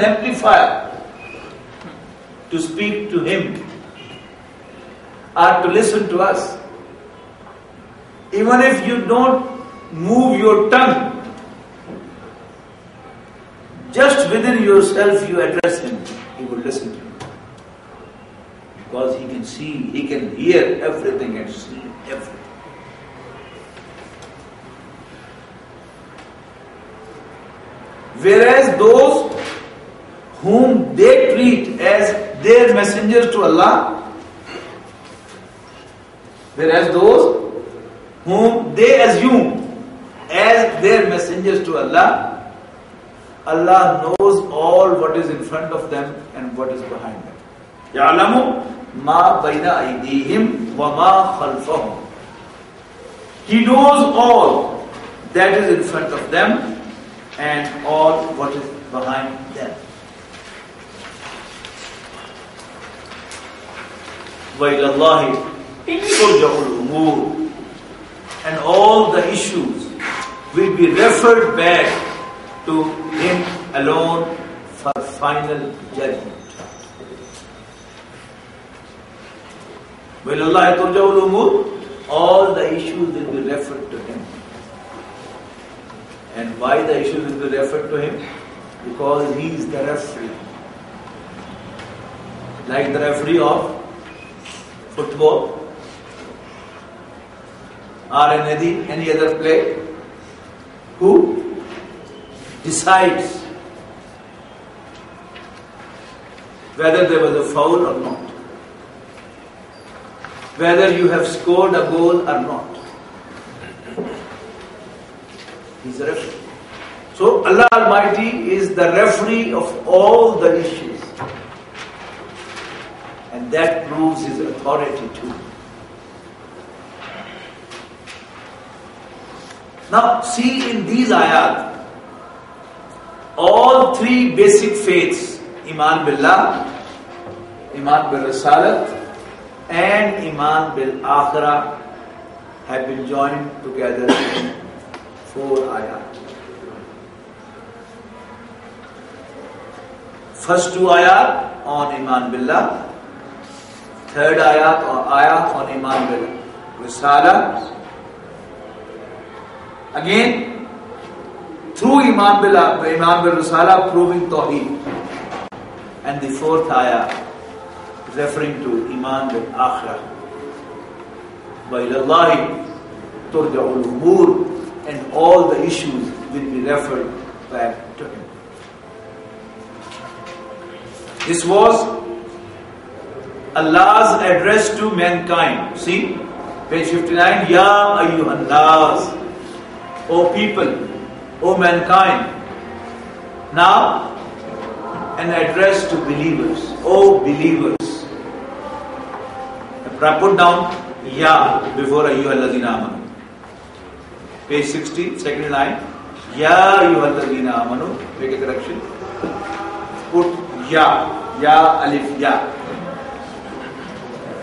amplifier to speak to him or to listen to us. Even if you don't move your tongue, just within yourself you address him, he will listen to you. Because he can see, he can hear everything and see everything. Whereas those whom they treat as their messengers to Allah, whereas those whom they assume as their messengers to Allah, Allah knows all what is in front of them and what is behind them. يَعْلَمُ مَا بَيْنَ أَيْدِيهِمْ وَمَا خَلْفَهُمْ. He knows all that is in front of them and all what is behind them. وَإِلَى اللَّهِ تُرْجَعُ الْأُمُورُ. And all the issues will be referred back to Him alone for final judgment. وَإِلَى اللَّهِ تُرْجَعُ الْأُمُورُ. All the issues will be referred to Him. And why the issues will be referred to Him? Because He is the referee. Like the referee of football or any other play, who decides whether there was a foul or not, whether you have scored a goal or not. He's a referee. So Allah Almighty is the referee of all the issues. And that proves His authority too. Now see in these ayat, all three basic faiths, Iman Billah, Iman Bil Risalat and Iman Bil Akhirah, have been joined together in 4 ayat. First 2 ayat on Iman Billah, third ayat on Iman Bil Risala. Again, through Iman Bil Risala proving Tawheed. And the 4th ayah referring to Iman Bil Akhirah. وَإِلَى اللَّهِ تُرْجَعُ الْأُمُورُ. And all the issues will be referred back to Him. This was Allah's address to mankind. See, page 59. Ya ayyuhan nas. O people, O mankind. Now, an address to believers. O believers. Put down Ya before ayyuhallazina amanu. Page 60, second line. Ya ayyuhallazina amanu. Make a correction. Put Ya. Ya alif Ya.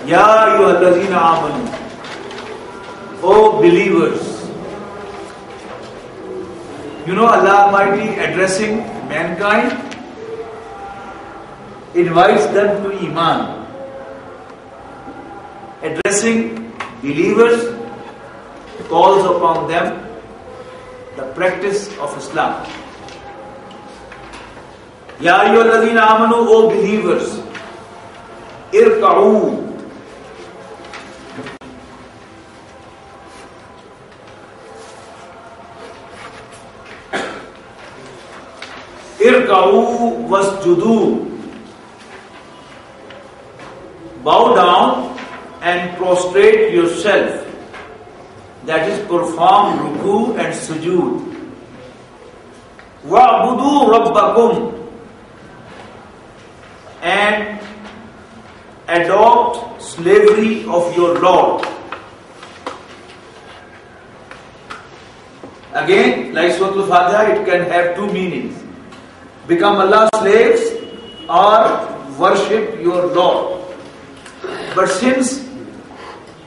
Ya ayyuhallazina amanu. O believers. You know Allah Almighty addressing mankind invites them to Iman. Addressing believers calls upon them the practice of Islam. Ya ayyuhallazina amanu, O believers, irka'u. Irka'u wasjudu. Bow down and prostrate yourself. That is, perform ruku and sujood. Wa'budu rabbakum. And adopt slavery of your Lord. Again, like Surah Al-Fatiha, it can have 2 meanings. Become Allah's slaves or worship your Lord. But since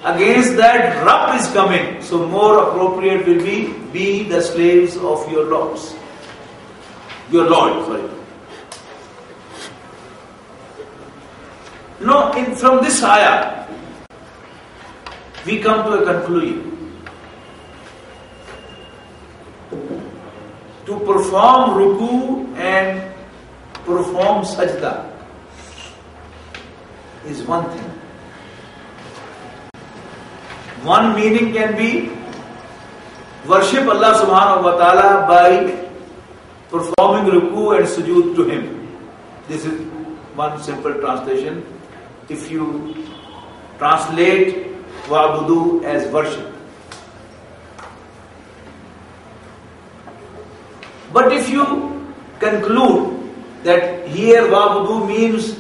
against that Rabb is coming, so more appropriate will be the slaves of your lords. Your Lord, sorry. From this ayah, we come to a conclusion. To perform ruku and perform sajda is one thing. One meaning can be worship Allah subhanahu wa ta'ala by performing ruku and sujood to Him. This is one simple translation. If you translate wa'budu as worship. But if you conclude that here wa'budu means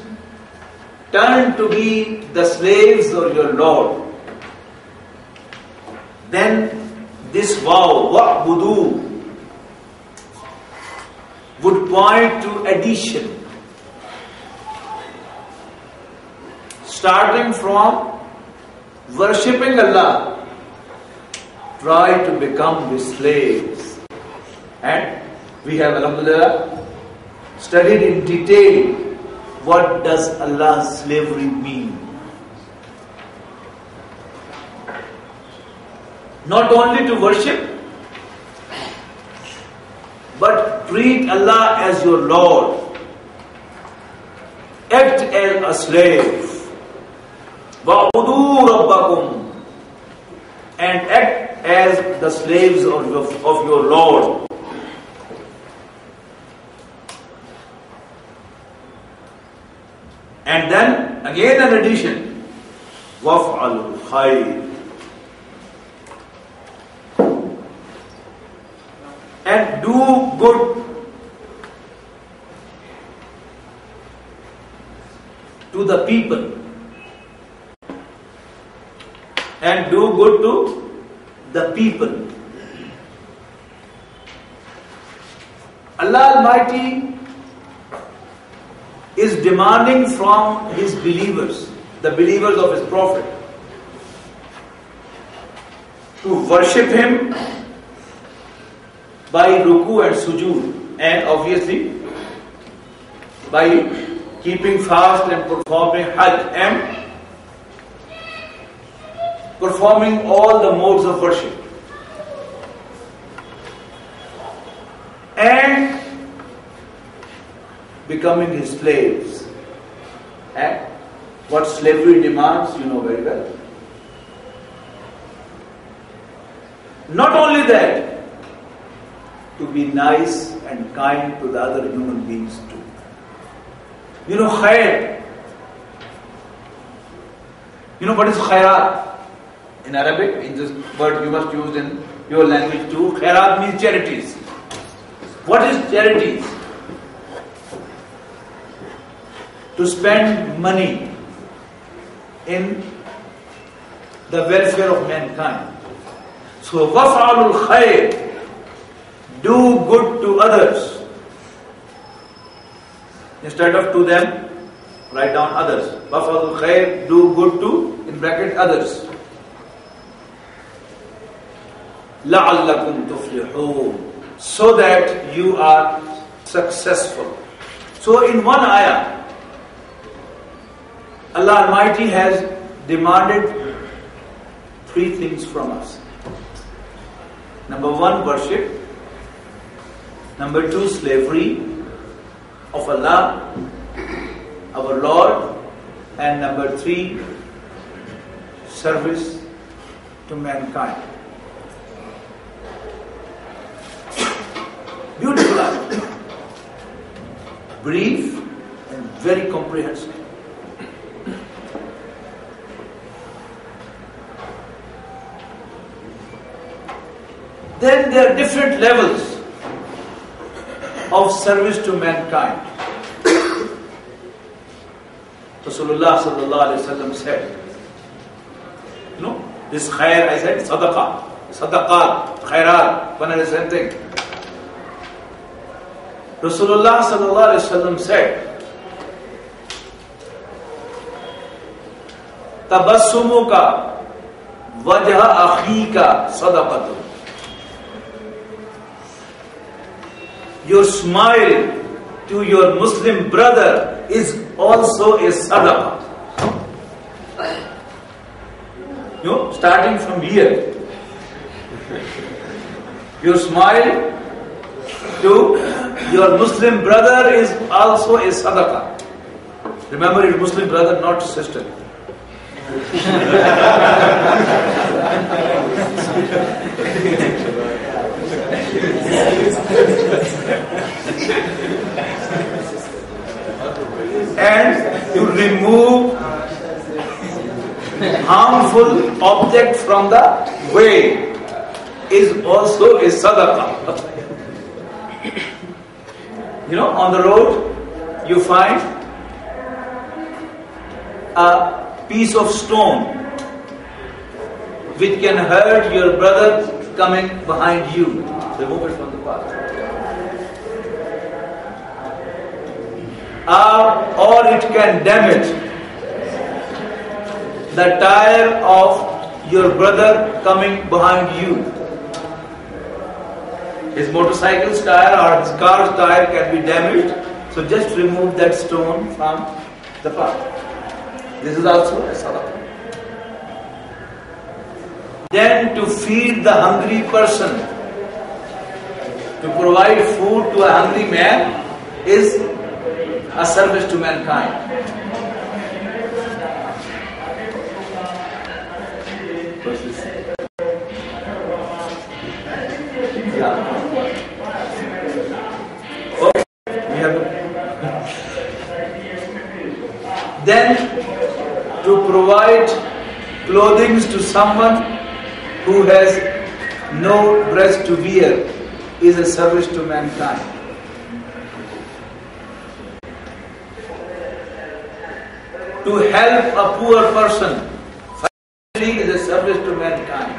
turn to be the slaves of your Lord, then this wa'budu would point to addition. Starting from worshipping Allah, try to become His slaves. And we have, alhamdulillah, studied in detail what does Allah's slavery mean. Not only to worship, but treat Allah as your Lord. Act as a slave. وَعْبُدُوا رَبَّكُمْ, and act as the slaves of your Lord. And then again an addition, وَافْعَلُوا الْخَيْرِ, and do good to the people. And do good to the people. Allah Almighty is demanding from His believers, the believers of His Prophet, to worship Him by ruku and sujood, and obviously by keeping fast and performing hajj and performing all the modes of worship, and becoming His slaves. And what slavery demands, you know very well. Not only that, to be nice and kind to the other human beings too. You know, khair. You know what is khairat? In Arabic, in this word you must use in your language too. Khairat means charities. What is charities? To spend money in the welfare of mankind. So, وَفْعَلُوا الْخَيْرِ, do good to others. Instead of to them, write down others. وَفْعَلُوا الْخَيْرِ, do good to, in bracket, others. لَعَلَّكُمْ تُفْلِحُونَ, so that you are successful. So in one ayah, Allah Almighty has demanded three things from us. Number one, worship. Number two, slavery of Allah, our Lord. And number three, service to mankind. Beautiful ayah. Brief and very comprehensive. Then there are different levels of service to mankind. Rasulullah sallallahu alaihi wasallam said, you know, this khair, I said, sadaqah, khairat, one and the same thing. Rasulullah sallallahu alaihi wasallam said, tabassumuka wajha akhika sadaqatu. Your smile to your Muslim brother is also a sadaqah. starting from here. Your smile to your Muslim brother is also a sadaqah. Remember, it's Muslim brother, not sister. And to remove harmful object from the way is also a sadaqah. On the road you find a piece of stone which can hurt your brother coming behind you. Remove it from the path. Or it can damage the tire of your brother coming behind you. His motorcycle's tire or his car's tire can be damaged, so just remove that stone from the path. This is also a sadaqah. Then to feed the hungry person, to provide food to a hungry man is a service to mankind. Yeah. Okay. We have then to provide clothing to someone who has no dress to wear is a service to mankind. To help a poor person financially is a service to mankind.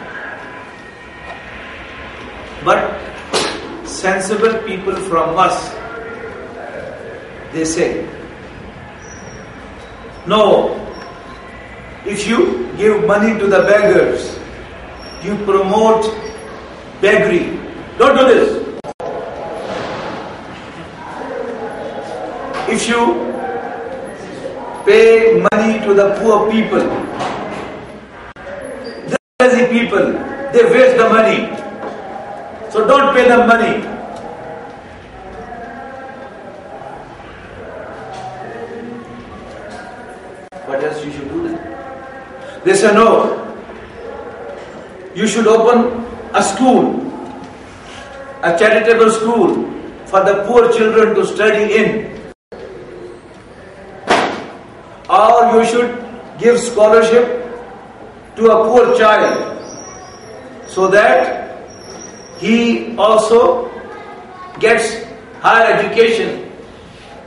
But sensible people from us, they say, no, if you give money to the beggars, you promote beggary. Don't do this. If you pay money to the poor people, the lazy people, they waste the money. So don't pay them money. What else you should do then? They say no. You should open a school, a charitable school for the poor children to study in. Or you should give scholarship to a poor child so that he also gets higher education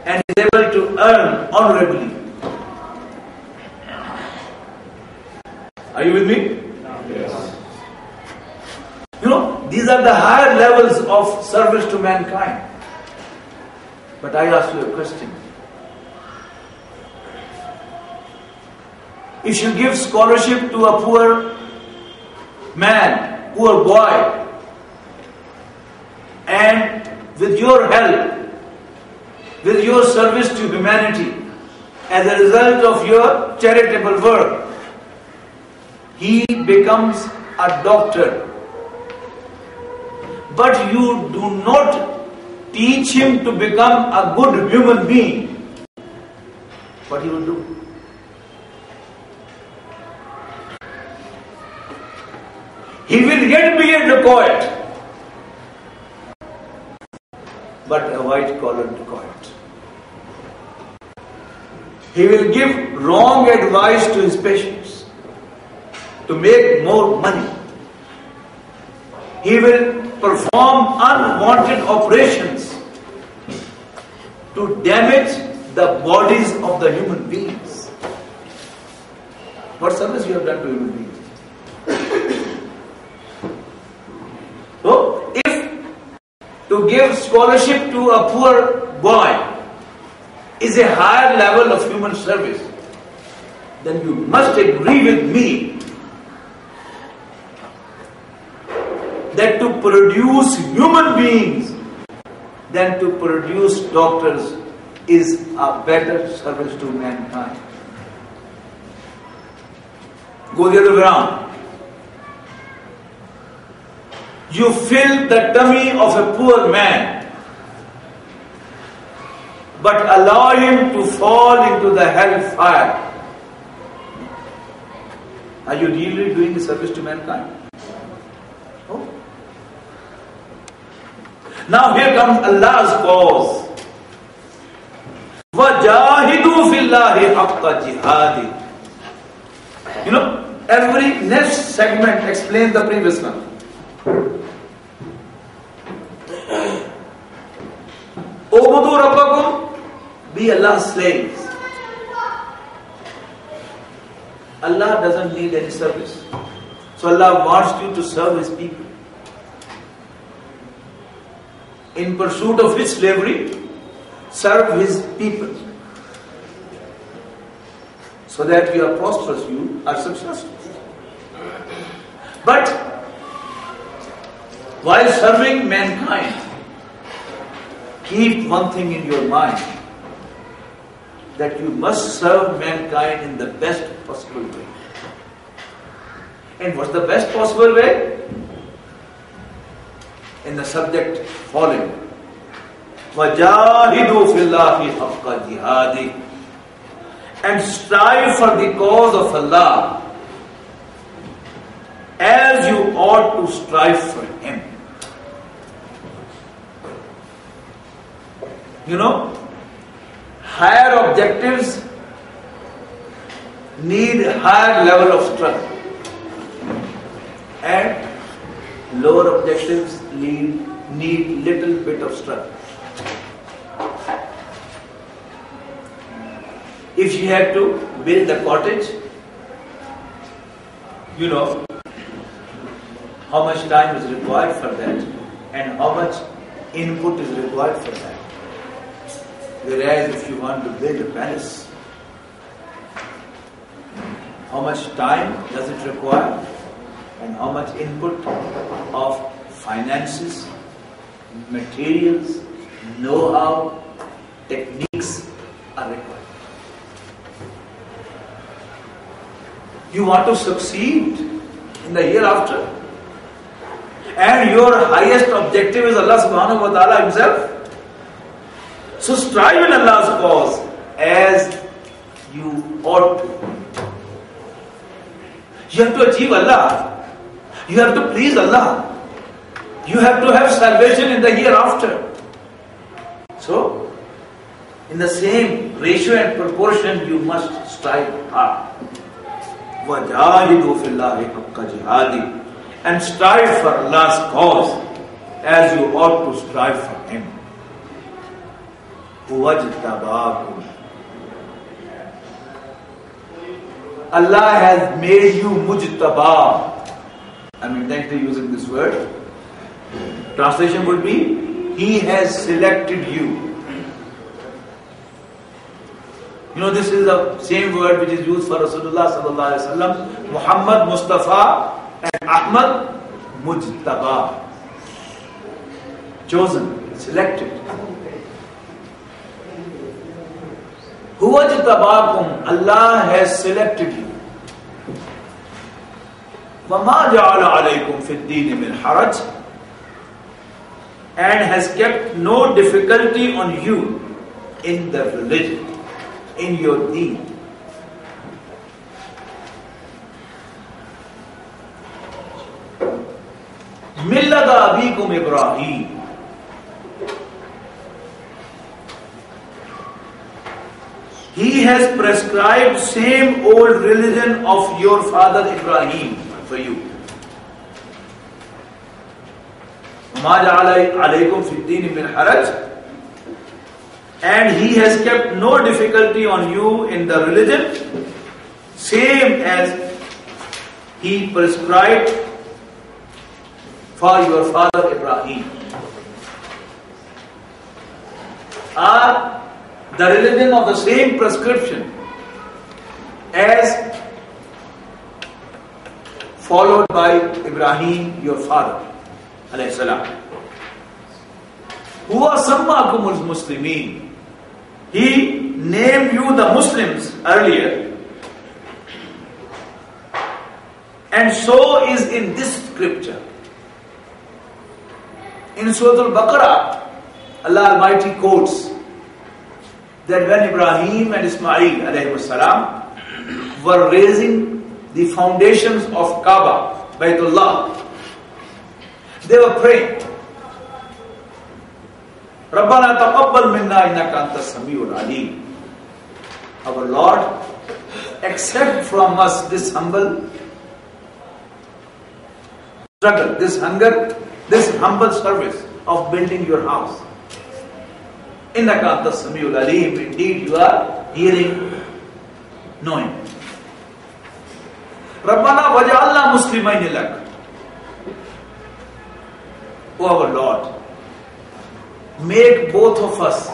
and is able to earn honorably. Are you with me? Yes. These are the higher levels of service to mankind. But I ask you a question. If you give scholarship to a poor man, poor boy, and with your help, with your service to humanity, as a result of your charitable work, he becomes a doctor. But you do not teach him to become a good human being. What he will do? He will yet be a dacoit, but a white-collar dacoit. He will give wrong advice to his patients to make more money. He will perform unwanted operations to damage the bodies of the human beings. What service you have done to human beings? So, if to give scholarship to a poor boy is a higher level of human service, then you must agree with me that to produce human beings than to produce doctors is a better service to mankind. Go the other way around. You fill the tummy of a poor man, but allow him to fall into the hellfire. Are you really doing a service to mankind? No. Now here comes Allah's cause. وَجَاهِدُوا فِي اللَّهِ حَقَّ جِهَادِ. Every next segment explains the previous one. Ubudu Rabbakum, be Allah's slaves. Allah doesn't need any service. So Allah wants you to serve His people. In pursuit of His slavery, serve His people. So that you are prosperous, you are successful. But while serving mankind, keep one thing in your mind, that you must serve mankind in the best possible way. And what's the best possible way? In the subject following. وَجَاهِدُوا فِي اللَّهِ حَقَّ جِهَادِ. And strive for the cause of Allah as you ought to strive for Him. Higher objectives need higher level of struggle, and lower objectives need little bit of struggle. If you have to build a cottage, you know how much time is required for that and how much input is required for that. Whereas if you want to build a palace, how much time does it require and how much input of finances, materials, know-how, techniques are required. You want to succeed in the hereafter, and your highest objective is Allah subhanahu wa ta'ala Himself. So strive in Allah's cause as you ought to. You have to achieve Allah. You have to please Allah. You have to have salvation in the hereafter. So, in the same ratio and proportion, you must strive hard. وَجَاهِدُوا فِي اللَّهِ حَقَّ جِهَادِ. And strive for Allah's cause as you ought to strive for Him. وَاجْتَبَاكُمْ. Allah has made you mujtaba. I'm intentionally using this word. Translation would be, He has selected you. This is the same word which is used for Rasulullah sallallahu alaihi wasallam. Muhammad Mustafa and Ahmad Mujtaba. Chosen, selected. Huwajtabakum, Allah has selected you. وَمَا جَعَلَ عَلَيْكُمْ فِي الدِّينِ مِنْ حَرَجٍ, and has kept no difficulty on you in the religion, in your deen. مِلَّةَ أَبِيكُمْ إِبْرَاهِيمَ. He has prescribed same old religion of your father Ibrahim for you. مَا جَعَلَ عَلَيْكُمْ فِي الدِّينِ مِنْ حَرَجٍ, and He has kept no difficulty on you in the religion, same as He prescribed for your father Ibrahim. Are the religion of the same prescription as followed by Ibrahim, your father, alayhi salam. Huwa sammakumul muslimin. He named you the Muslims earlier, and so is in this scripture. In Surah Al-Baqarah, Allah Almighty quotes that when Ibrahim and Ismail alayhi salam were raising the foundations of Kaaba, Baytullah, they were praying, Rabbana taqabbal minna innaka antas samiul alim. Our Lord, accept from us this humble struggle, this hunger, this humble service of building your house. Innaka antas samiul alim. Indeed, you are hearing, knowing. Rabbana waj'alna muslimayn lak. O our Lord, make both of us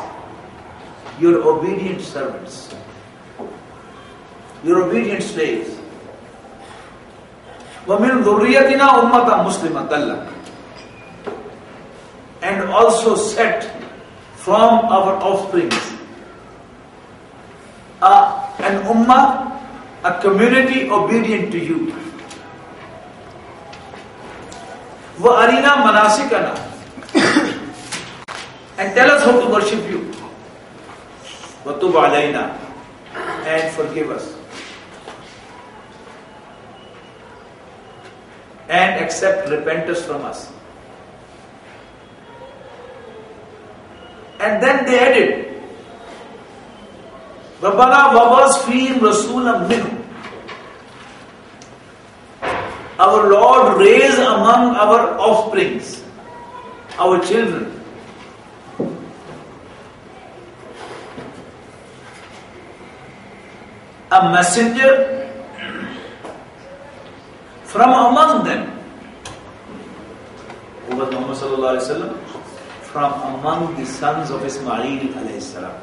your obedient servants, your obedient slaves. وَمِن ذُرِّيَّتِنَا أُمَّةً مُسْلِمَةً لَكَ. And also set from our offsprings an ummah, a community obedient to you. وَأَرِنَا مَنَاسِكَنَا. And tell us how to worship you. وَتُبْ عَلَيْنَا. And forgive us. And accept repentance from us. And then they added, Rabbana wabas fihim rasulam minhum. Our Lord, raise among our offsprings, our children, a messenger from among them. Who was Muhammad sallallahu alaihi wasallam? From among the sons of Ismail alayhi salam.